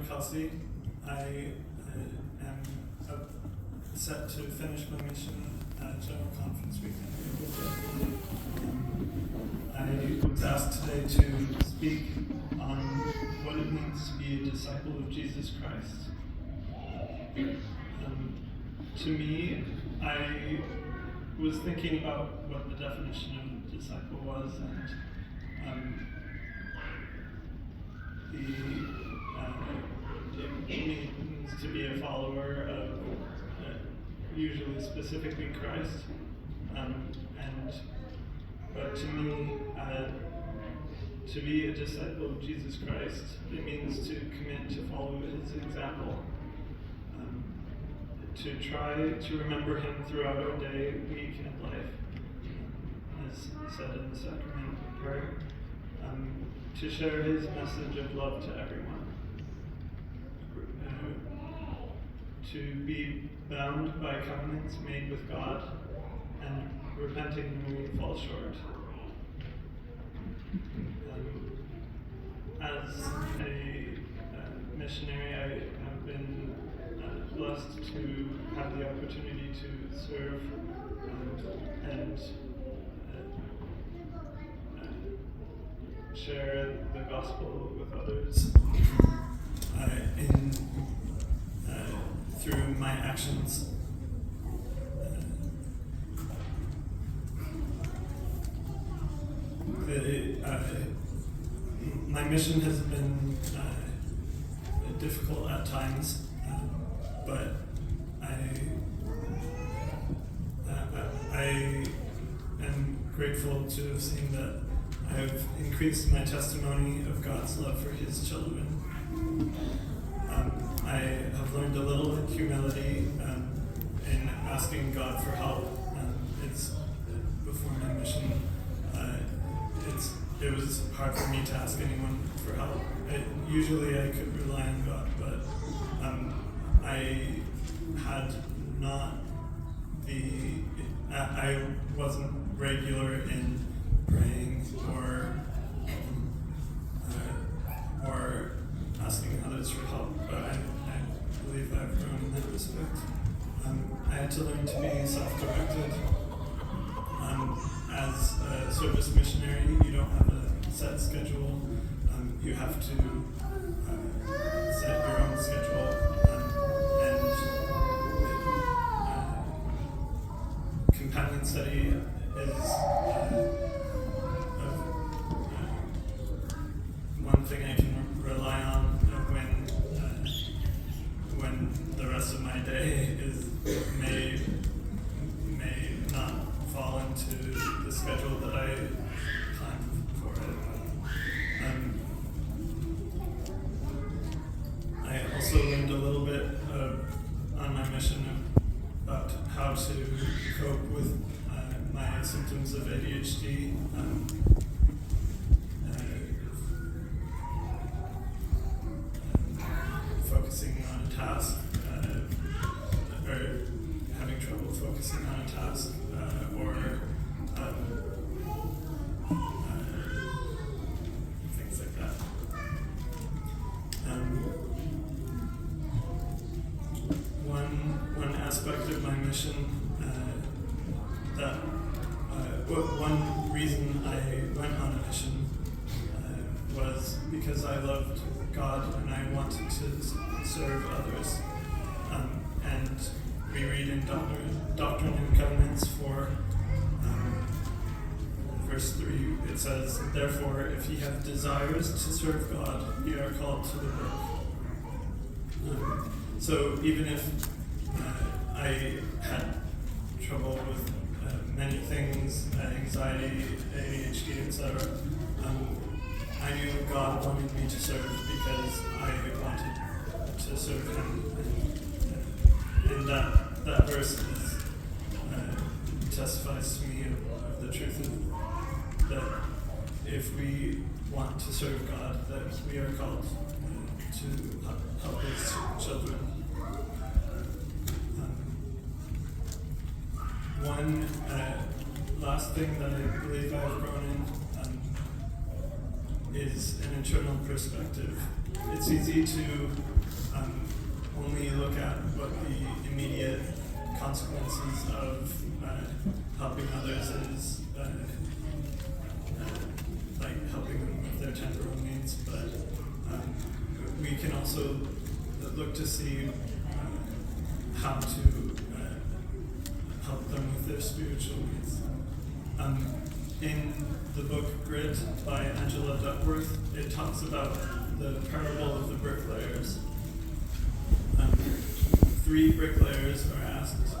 Kelsey. I am set to finish my mission at General Conference Weekend. I was asked today to speak on what it means to be a disciple of Jesus Christ. To me, I was thinking about what the definition of a disciple was, and it means to be a follower of usually specifically Christ, but to me, to be a disciple of Jesus Christ, it means to commit to follow his example, to try to remember him throughout our day, week, and life, as said in the sacrament of prayer, to share his message of love to everyone, to be bound by covenants made with God, and repenting when we fall short. As a missionary, I have been blessed to have the opportunity to serve and share the gospel with others through my actions. My mission has been difficult at times, but I am grateful to have seen that I've increased my testimony of God's love for his children. I have learned a little humility in asking God for help. It's before my mission. It was hard for me to ask anyone for help. Usually I could rely on God, but I had not I wasn't regular in praying or asking others for help, but I believe I've grown in that respect. I had to learn to be self-directed. As a service missionary, you don't have a set schedule. You have to set your own schedule, and companion study is one thing I can rely on when the rest of my day may not fall into the schedule that I planned for it. I also learned a little bit on my mission about how to cope with my symptoms of ADHD. Focusing on a task, or having trouble focusing on a task, or things like that. One aspect of my mission one reason I went on a mission was because I loved God and I wanted to serve others. And we read in Doctrine and Covenants 4, verse 3, it says, "Therefore, if ye have desires to serve God, ye are called to the work." So even if I had trouble with many things, anxiety, ADHD, etc., I knew God wanted me to serve because I wanted to serve him. And that verse testifies to me of the truth of that if we want to serve God, that we are called to help his children. One last thing that I believe I've grown in is an internal perspective. It's easy to only look at what the immediate consequences of helping others is, like helping them with their temporal needs, but we can also look to see how to help them with their spiritual needs. In the book Grit by Angela Duckworth, it talks about the parable of the bricklayers. 3 bricklayers are asked,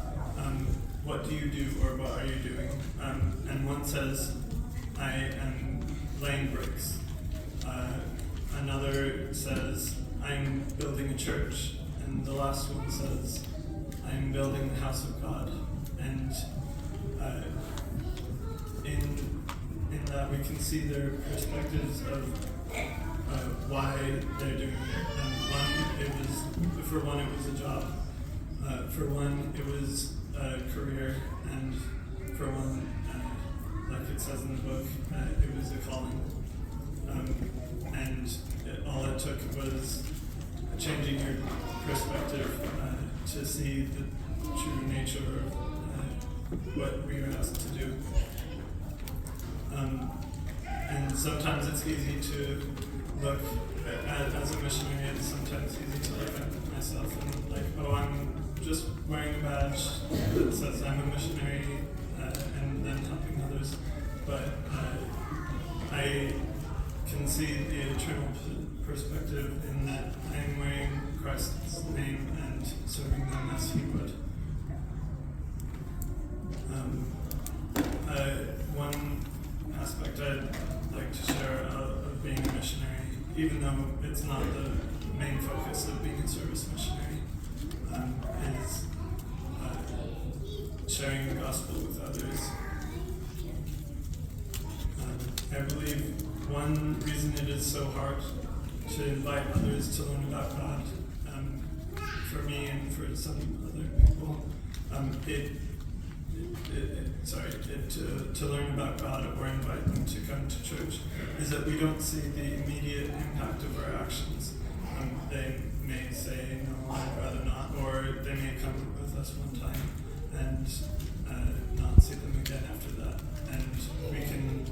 what do you do, or what are you doing? And one says, I am laying bricks. Another says, I'm building a church. And the last one says, I'm building the house of God. And in that we can see their perspectives of why they're doing it. For one, it was a job. For one, it was a career, and for one, like it says in the book, it was a calling. And all it took was changing your perspective to see the true nature of what we are asked to do. And sometimes it's easy to look as a missionary. It's sometimes easy to look at myself and like, oh, I'm just wearing a badge that says I'm a missionary, and then helping others. But I can see the eternal perspective in that I'm wearing Christ's name and serving them as He would. One aspect I'd like to share of being a missionary, even though it's not the main focus of being a service missionary, is sharing the gospel with others. I believe one reason it is so hard to invite others to learn about God, for me and for some other people, to learn about God or invite them to come to church, is that we don't see the immediate impact of our actions. They may say, no, I'd rather not, or they may come with us one time and not see them again after that. And we can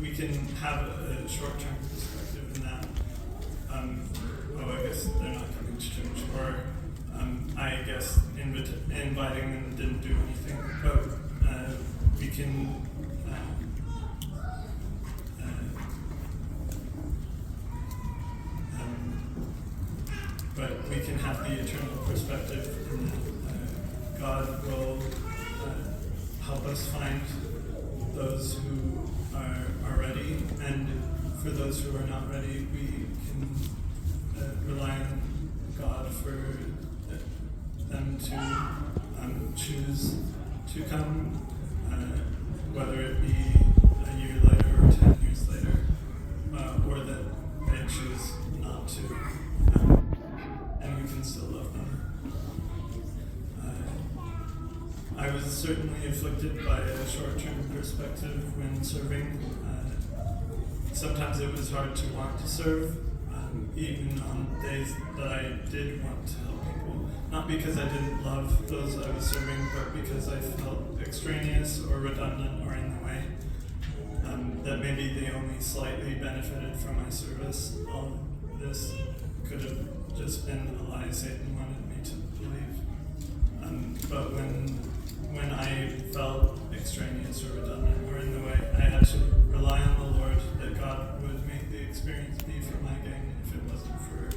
we can have a short-term perspective in that, I guess they're not coming to church, or I guess inviting them didn't do anything, but we can but we can have the eternal perspective in that God will help us find those who are ready, and for those who are not ready, we can rely on God for them to choose to come, whether it be a year later or 10 years later, or that they choose not to, and we can still love them. I was certainly afflicted by a short-term perspective when serving. Sometimes it was hard to want to serve, even on days that I did want to help people. Not because I didn't love those I was serving, but because I felt extraneous or redundant or in the way. That maybe they only slightly benefited from my service. All of this could have just been a lie Satan wanted me to believe. But when I felt extraneous or redundant or in the way, I had to rely on the Lord that God would make the experience be for my gain if it wasn't for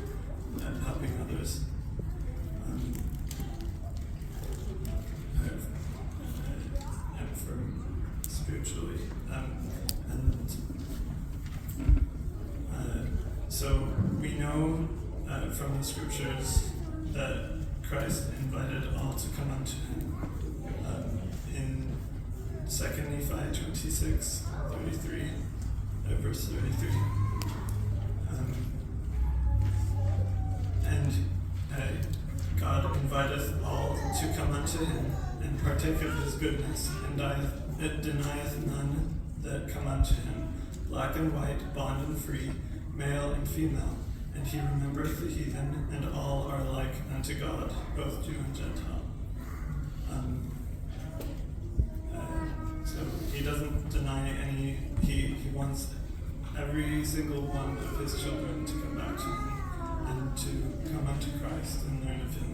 helping others. And for spiritually. So we know from the scriptures that Christ invited all to come unto Him. In 2 Nephi 26:33, verse 33. God inviteth all to come unto Him, and partake of His goodness, and it denieth none that come unto Him. Black and white, bond and free, male and female, and he remembereth the heathen, and all are like unto God, both Jew and Gentile. So he doesn't deny any, he wants every single one of his children to come back to him and to come unto Christ and learn of him.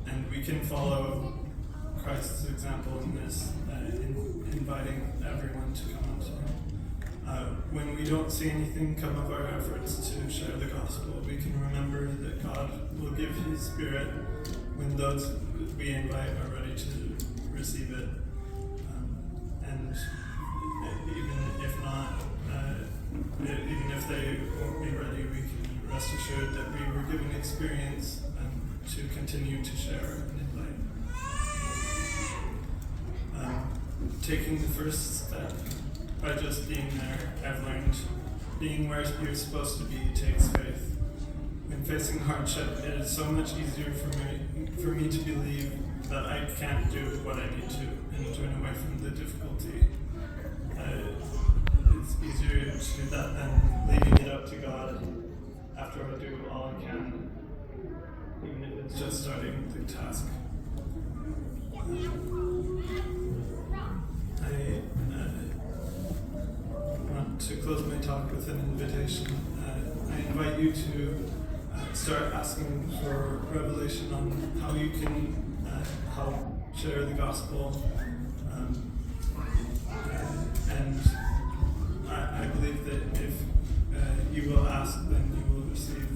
And we can follow Christ's example in this, in inviting everyone to come unto him. When we don't see anything come of our efforts to share the gospel, we can remember that God will give his Spirit when those we invite are ready to receive it. And even if not, even if they won't be ready, we can rest assured that we were given experience to continue to share and invite. Taking the first step by just being there, I've learned being where you're supposed to be takes faith. When facing hardship, it is so much easier for me to believe that I can't do what I need to and turn away from the difficulty. It's easier to do that than leaving it up to God after I do all I can, even if it's just starting the task. I want to close my talk with an invitation. I invite you to start asking for revelation on how you can help share the gospel. And I believe that if you will ask, then you will receive,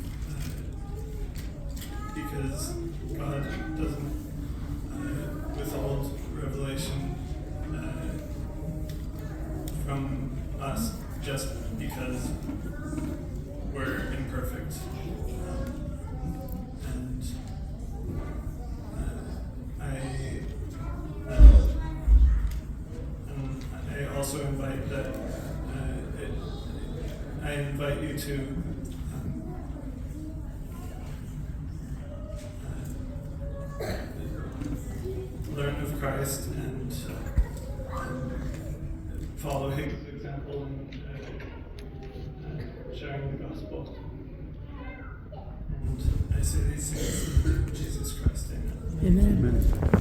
because God doesn't withhold revelation from us just because we're imperfect. I also invite that I invite you to learn of Christ and follow his example in sharing the gospel. And I say these things in Jesus Christ. Amen. Amen.